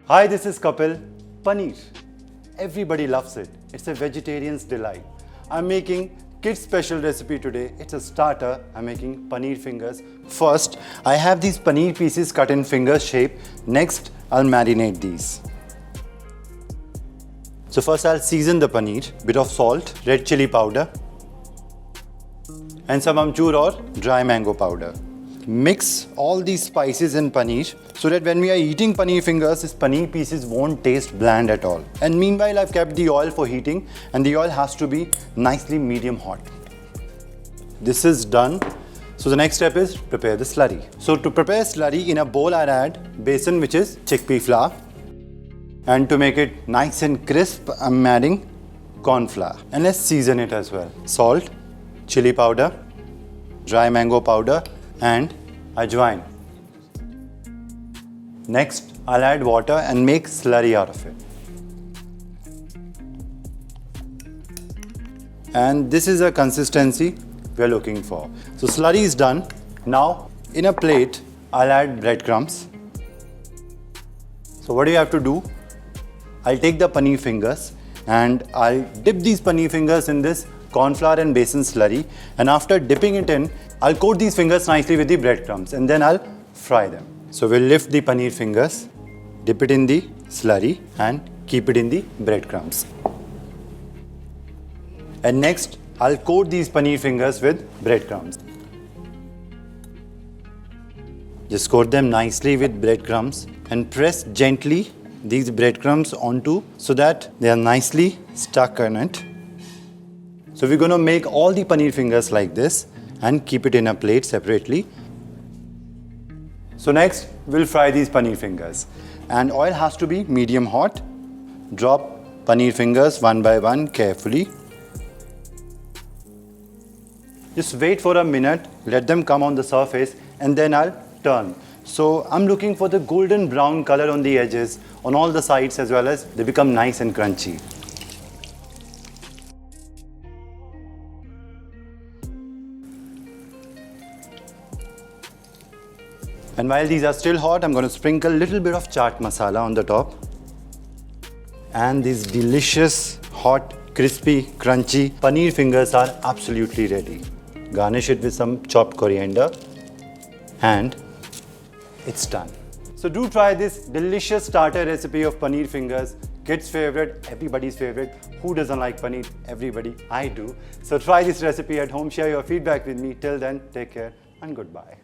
Hi, this is Kapil. Paneer. Everybody loves it. It's a vegetarian's delight. I'm making kids special recipe today. It's a starter. I'm making paneer fingers. First, I have these paneer pieces cut in finger shape. Next, I'll marinate these. So first I'll season the paneer. Bit of salt, red chili powder, and some amchur or dry mango powder. Mix all these spices in paneer so that when we are eating paneer fingers, these paneer pieces won't taste bland at all. And meanwhile, I've kept the oil for heating, and the oil has to be nicely medium hot. This is done. So the next step is prepare the slurry. So to prepare slurry, in a bowl I'll add besan, which is chickpea flour. And to make it nice and crisp, I'm adding corn flour. And let's season it as well. Salt, chili powder, dry mango powder, and ajwain. Next, I'll add water and make slurry out of it. And this is a consistency we're looking for. So slurry is done. Now, in a plate, I'll add breadcrumbs. So what do you have to do? I'll take the paneer fingers and I'll dip these paneer fingers in this corn flour and besan slurry, and after dipping it in, I'll coat these fingers nicely with the breadcrumbs and then I'll fry them. So we'll lift the paneer fingers, dip it in the slurry and keep it in the breadcrumbs. And next, I'll coat these paneer fingers with breadcrumbs. Just coat them nicely with breadcrumbs and press gently these breadcrumbs onto so that they are nicely stuck on it. So we're going to make all the paneer fingers like this and keep it in a plate separately. So next, we'll fry these paneer fingers. And oil has to be medium hot. Drop paneer fingers one by one carefully. Just wait for a minute, let them come on the surface, and then I'll turn. So I'm looking for the golden brown color on the edges, on all the sides, as well as they become nice and crunchy. And while these are still hot, I'm going to sprinkle a little bit of chaat masala on the top. And these delicious, hot, crispy, crunchy paneer fingers are absolutely ready. Garnish it with some chopped coriander and it's done. So do try this delicious starter recipe of paneer fingers. Kids' favorite, everybody's favorite. Who doesn't like paneer? Everybody. I do. So try this recipe at home. Share your feedback with me. Till then, take care and goodbye.